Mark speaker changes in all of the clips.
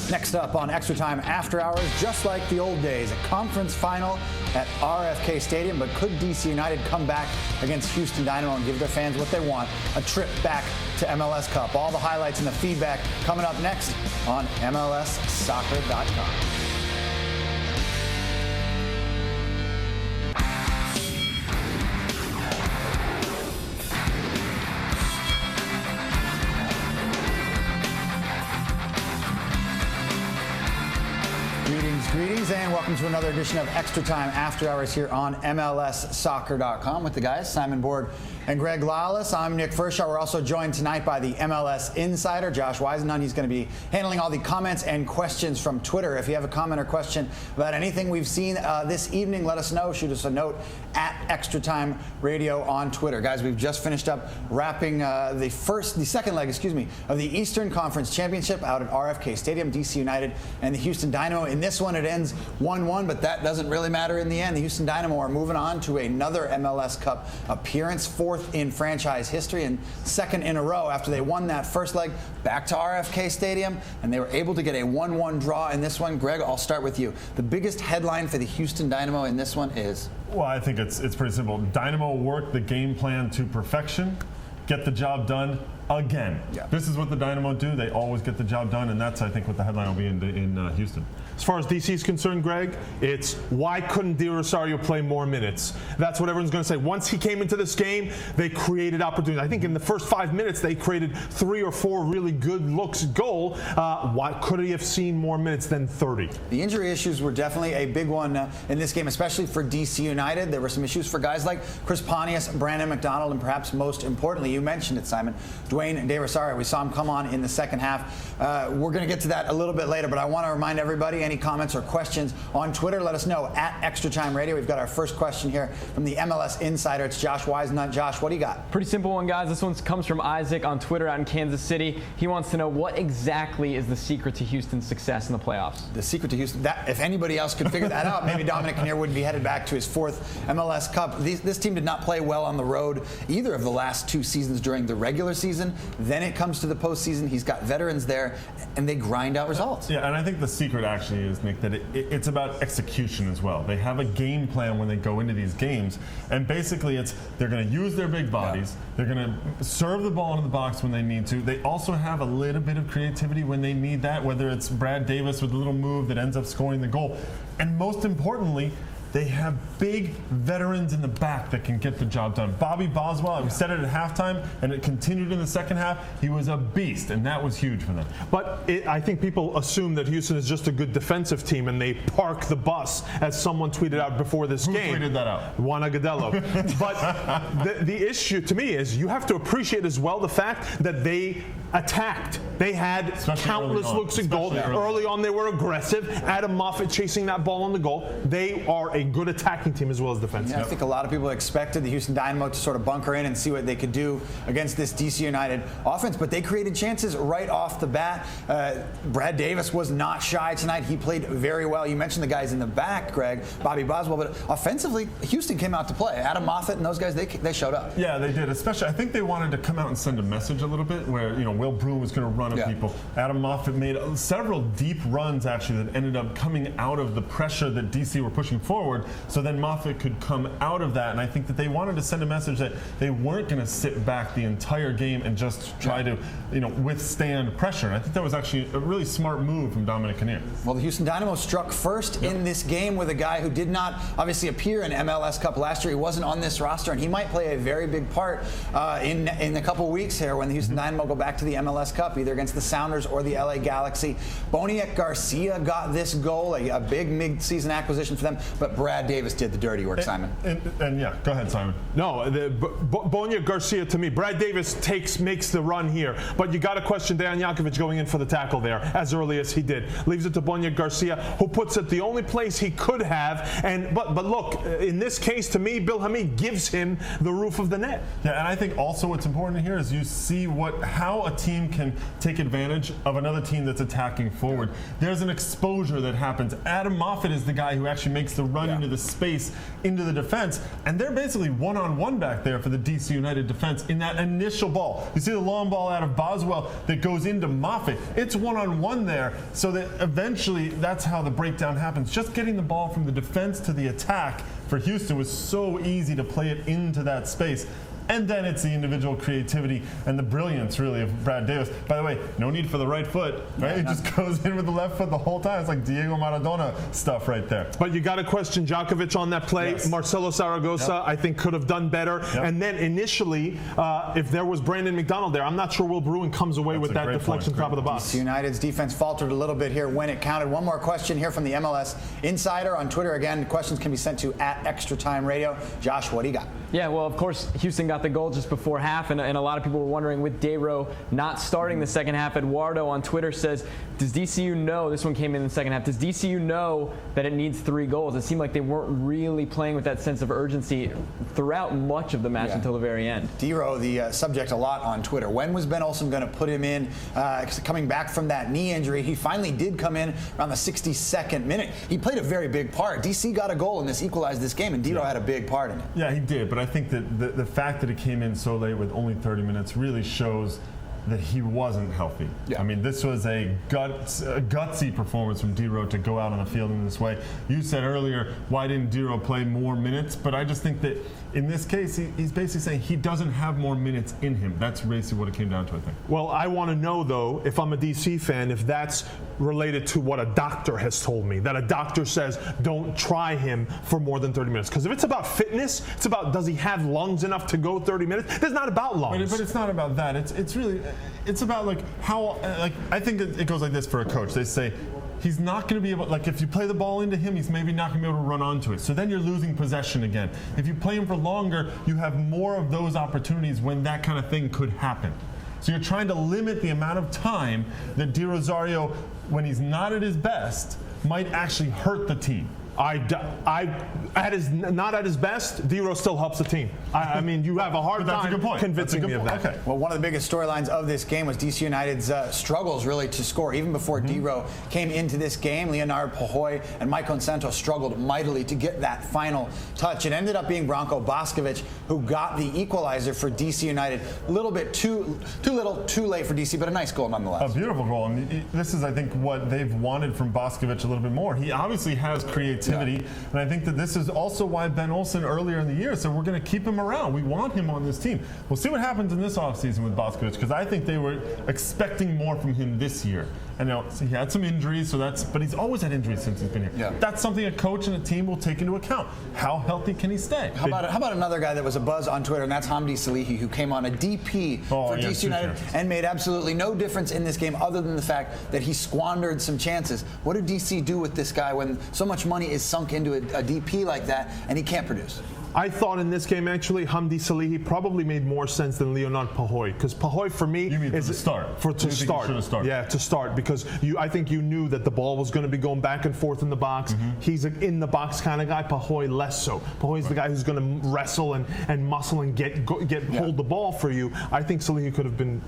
Speaker 1: Next up on Extra Time After Hours, just like the old days, a conference final at RFK Stadium. But could DC United come back against Houston Dynamo and give their fans what they want, a trip back to MLS Cup? All the highlights and the feedback coming up next on MLSsoccer.com. Greetings and welcome to another edition of Extra Time After Hours here on MLSsoccer.com with the guys, Simon Borg and Greg Lalas. I'm Nick Firchau. We're also joined tonight by the MLS Insider, Josh Weisenhunt. He's going to be handling all the comments and questions from Twitter. If you have a comment or question about anything we've seen this evening, let us know. Shoot us a note at Extra Time Radio on Twitter. Guys, we've just finished up wrapping the second leg, of the Eastern Conference Championship out at RFK Stadium, DC United and the Houston Dynamo. In this one, it ends 1-1, but that doesn't really matter in the end. The Houston Dynamo are moving on to another MLS Cup appearance, fourth in franchise history and second in a row after they won that first leg back to RFK Stadium, and they were able to get a 1-1 draw in this one. Greg, I'll start with you. The biggest headline for the Houston Dynamo in this one is?
Speaker 2: Well, I think it's pretty simple. Dynamo worked the game plan to perfection, get the job done again. Yeah. This is what the Dynamo do. They always get the job done, and that's, I think, what the headline will be in Houston.
Speaker 3: As far as DC is concerned, Greg, it's why couldn't Rosario play more minutes? That's what everyone's going to say. Once he came into this game, they created opportunities. I think in the first 5 minutes, they created 3 or 4 really good looks goal. Why could he have seen more minutes than 30?
Speaker 1: The injury issues were definitely a big one in this game, especially for DC United. There were some issues for guys like Chris Pontius, Brandon McDonald, and perhaps most importantly, you mentioned it, Simon, Dwayne De Rosario. We saw him come on in the second half. We're going to get to that a little bit later, but I want to remind everybody, any comments or questions on Twitter, let us know at Extra Time Radio. We've got our first question here from the MLS Insider. It's Josh Weisenhunt. Josh, what do you got?
Speaker 4: Pretty simple one, guys. This one comes from Isaac on Twitter out in Kansas City. He wants to know what exactly is the secret to Houston's success in the playoffs. The secret to Houston,
Speaker 1: that, if anybody else could figure that out, maybe Dominic Kinnear would be headed back to his 4th MLS Cup. This team did not play well on the road either of the last 2 seasons during the regular season. Then it comes to the postseason. He's got veterans there, and they grind out results.
Speaker 2: Yeah, and I think the secret actually is, Nick, that it's about execution as well. They have a game plan when they go into these games, and basically they're going to use their big bodies. Yeah. They're going to serve the ball into the box when they need to. They also have a little bit of creativity when they need that, whether it's Brad Davis with a little move that ends up scoring the goal. And most importantly, they have big veterans in the back that can get the job done. Bobby Boswell, we said it at halftime, and it continued in the second half. He was a beast, and that was huge for them.
Speaker 3: But I think people assume that Houston is just a good defensive team, and they park the bus, as someone tweeted out before this game.
Speaker 2: Who tweeted that out?
Speaker 3: Juan Agudelo. But the issue to me is you have to appreciate as well the fact that they attacked. They had countless looks at goal. Early on, they were aggressive. Adam Moffat chasing that ball on the goal. They are a good attacking team as well as defensive.
Speaker 1: Yeah, I think a lot of people expected the Houston Dynamo to sort of bunker in and see what they could do against this DC United offense, but they created chances right off the bat. Brad Davis was not shy tonight. He played very well. You mentioned the guys in the back, Greg, Bobby Boswell, but offensively, Houston came out to play. Adam Moffat and those guys, they showed up.
Speaker 2: Yeah, they did. Especially, I think they wanted to come out and send a message a little bit where, Will Broom was going to run at people. Adam Moffat made several deep runs, actually, that ended up coming out of the pressure that DC were pushing forward. So then Moffat could come out of that, and I think that they wanted to send a message that they weren't going to sit back the entire game and just try to, withstand pressure. And I think that was actually a really smart move from Dominic Kinnear.
Speaker 1: Well, the Houston Dynamo struck first in this game with a guy who did not obviously appear in MLS Cup last year. He wasn't on this roster, and he might play a very big part in a couple weeks here when the Houston Dynamo go back to the MLS Cup, either against the Sounders or the LA Galaxy. Boniek Garcia got this goal, a big mid-season acquisition for them, but Brad Davis did the dirty work, Simon.
Speaker 2: And yeah, go ahead, Simon.
Speaker 3: No, Boniek Garcia, to me, Brad Davis makes the run here, but you got to question Dejan Jankovic going in for the tackle there as early as he did. Leaves it to Boniek Garcia, who puts it the only place he could have. But look, in this case, to me, Bill Hamid gives him the roof of the net.
Speaker 2: Yeah, and I think also what's important here is you see how a team can take advantage of another team that's attacking forward. There's an exposure that happens. Adam Moffat is the guy who actually makes the run run into the space, into the defense, and they're basically one-on-one back there for the DC United defense in that initial ball. You see the long ball out of Boswell that goes into Moffat. It's one-on-one there, so that eventually that's how the breakdown happens. Just getting the ball from the defense to the attack for Houston was so easy to play it into that space. And then it's the individual creativity and the brilliance, really, of Brad Davis. By the way, no need for the right foot, right? It just goes in with the left foot the whole time. It's like Diego Maradona stuff right there.
Speaker 3: But you got to question Djokovic on that play.
Speaker 2: Yes.
Speaker 3: Marcelo Zaragoza, I think, could have done better. And then initially, if there was Brandon McDonald there, I'm not sure Will Bruin comes away with that deflection top of the box.
Speaker 1: United's defense faltered a little bit here when it counted. One more question here from the MLS Insider on Twitter. Again, questions can be sent to @ExtraTime Radio. Josh, what do you got?
Speaker 4: Yeah, well, of course, Houston got the goal just before half, and a lot of people were wondering with Dayro not starting the second half. Eduardo on Twitter says, does DCU know, this one came in the second half, does DCU know that it needs 3 goals? It seemed like they weren't really playing with that sense of urgency throughout much of the match until the very end.
Speaker 1: Dero, the subject a lot on Twitter. When was Ben Olsen going to put him in? Coming back from that knee injury, he finally did come in around the 62nd minute. He played a very big part. DC got a goal and this equalized this game, and Dero had a big part in it.
Speaker 2: Yeah, he did, but I think that the fact that he came in so late with only 30 minutes really shows that he wasn't healthy. I mean, this was a gutsy performance from Dero to go out on the field in this way. You said earlier, why didn't Dero play more minutes? But I just think that in this case, he's basically saying he doesn't have more minutes in him. That's basically what it came down to, I think.
Speaker 3: Well, I want to know, though, if I'm a DC fan, if that's related to what a doctor has told me, that a doctor says don't try him for more than 30 minutes. Because if it's about fitness, it's about does he have lungs enough to go 30 minutes? It's not about lungs.
Speaker 2: But it's not about that. It's really, it's about like how, like I think it goes like this for a coach. They say, he's not going to be able, like if you play the ball into him, he's maybe not going to be able to run onto it. So then you're losing possession again. If you play him for longer, you have more of those opportunities when that kind of thing could happen. So you're trying to limit the amount of time that Di Rosario, when he's not at his best, might actually hurt the team.
Speaker 3: Not at his best, Dero still helps the team. I mean, you have a hard time convincing me of that.
Speaker 2: Okay.
Speaker 1: Well, one of the biggest storylines of this game was DC United's struggles really to score. Even before Dero came into this game, Leonard Pajoy and Maicon Santos struggled mightily to get that final touch. It ended up being Branko Boskovic who got the equalizer for DC United. A little bit too little, too late for DC, but a nice goal nonetheless.
Speaker 2: A beautiful goal. And this is, I think, what they've wanted from Boskovic a little bit more. He obviously has creativity. And I think that this is also why Ben Olsen earlier in the year said we're going to keep him around. We want him on this team. We'll see what happens in this offseason with Boskovic, because I think they were expecting more from him this year. I know he had some injuries, but he's always had injuries since he's been here. Yeah. That's something a coach and a team will take into account. How healthy can he stay?
Speaker 1: How about another guy that was a buzz on Twitter, and that's Hamdi Salihi, who came on a DP for DC United and made absolutely no difference in this game other than the fact that he squandered some chances. What did DC do with this guy when so much money is sunk into a DP like that and he can't produce?
Speaker 3: I thought in this game, actually, Hamdi Salihi probably made more sense than Leonard Pajoy. Because Pajoy, for me,
Speaker 2: is to start.
Speaker 3: Yeah, to start. Because I think you knew that the ball was going to be going back and forth in the box. He's an in-the-box kind of guy. Pajoy, less so. Pajoy's the guy who's going to wrestle and muscle and hold the ball for you. I think Salihi could have been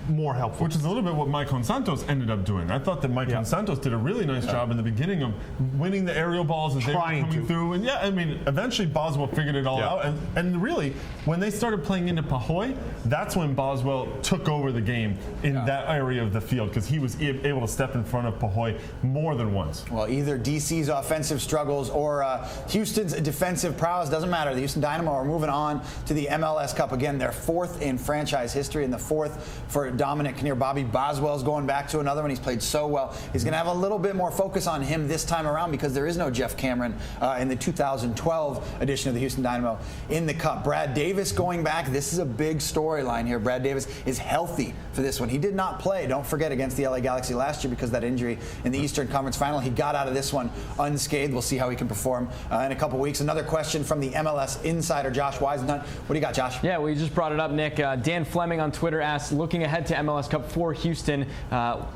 Speaker 3: more helpful.
Speaker 2: Which is a little bit what Maicon Santos ended up doing. I thought that Maicon Santos did a really nice job in the beginning of winning the aerial balls as they were coming through. And I mean, eventually Boswell figured it all out. And really, when they started playing into Pajoy, that's when Boswell took over the game in that area of the field, because he was able to step in front of Pajoy more than once.
Speaker 1: Well, either DC's offensive struggles or Houston's defensive prowess, doesn't matter. The Houston Dynamo are moving on to the MLS Cup. Again, they're 4th in franchise history and the 4th for Dominic Kinnear. Bobby Boswell's going back to another one. He's played so well. He's going to have a little bit more focus on him this time around because there is no Jeff Cameron in the 2012 edition of the Houston Dynamo in the Cup. Brad Davis going back. This is a big storyline here. Brad Davis is healthy for this one. He did not play, don't forget, against the LA Galaxy last year because of that injury in the Eastern Conference Final. He got out of this one unscathed. We'll see how he can perform in a couple weeks. Another question from the MLS Insider, Josh Weisenhunt. What do you got, Josh?
Speaker 4: Yeah, we just brought it up, Nick. Dan Fleming on Twitter asks, looking ahead to MLS Cup for Houston.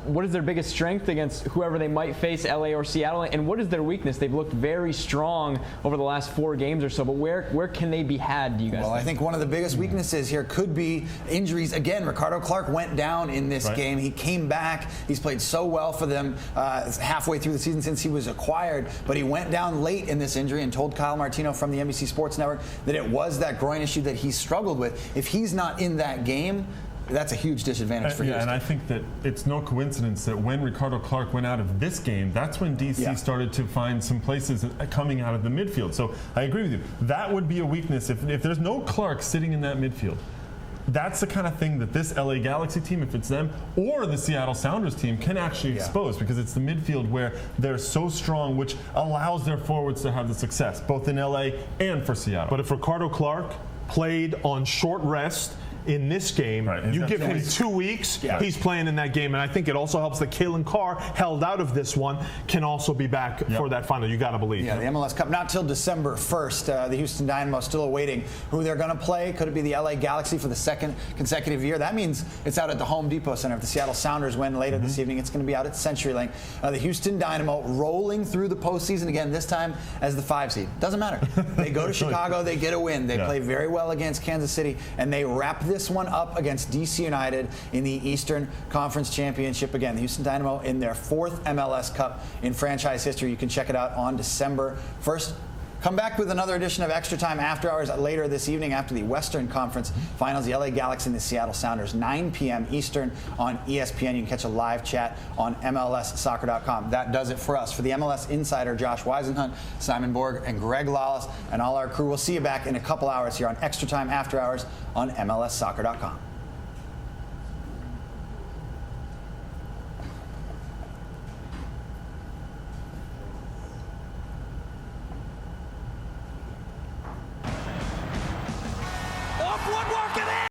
Speaker 4: What is their biggest strength against whoever they might face, LA or Seattle? And what is their weakness? They've looked very strong over the last 4 games or so, but where can they be had, do you guys think?
Speaker 1: Well, I think one of the biggest weaknesses here could be injuries. Again, Ricardo Clark went down in this game. He came back. He's played so well for them halfway through the season since he was acquired, but he went down late in this injury and told Kyle Martino from the NBC Sports Network that it was that groin issue that he struggled with. If he's not in that game, that's a huge disadvantage for Houston.
Speaker 2: And I think that it's no coincidence that when Ricardo Clark went out of this game, that's when DC started to find some places coming out of the midfield. So I agree with you. That would be a weakness if there's no Clark sitting in that midfield. That's the kind of thing that this LA Galaxy team, if it's them, or the Seattle Sounders team, can actually expose, because it's the midfield where they're so strong, which allows their forwards to have the success, both in LA and for Seattle.
Speaker 3: But if Ricardo Clark played on short rest in this game, you give him 2 weeks, he's playing in that game. And I think it also helps that Kalen Carr, held out of this one, can also be back for that final. You got to believe.
Speaker 1: Yeah, the MLS Cup not till December 1st. The Houston Dynamo still awaiting who they're going to play. Could it be the LA Galaxy for the 2nd consecutive year? That means it's out at the Home Depot Center. If the Seattle Sounders win later this evening, it's going to be out at CenturyLink. The Houston Dynamo rolling through the postseason again, this time as the 5 seed. Doesn't matter. They go to Chicago, they get a win. They play very well against Kansas City, and they wrap this one up against DC United in the Eastern Conference Championship. Again, the Houston Dynamo in their 4th MLS Cup in franchise history. You can check it out on December 1st. Come back with another edition of Extra Time After Hours later this evening after the Western Conference Finals, the LA Galaxy and the Seattle Sounders, 9 p.m. Eastern on ESPN. You can catch a live chat on MLSsoccer.com. That does it for us. For the MLS Insider, Josh Weisenhunt, Simon Borg, and Greg Lalas, and all our crew, we'll see you back in a couple hours here on Extra Time After Hours on MLSsoccer.com.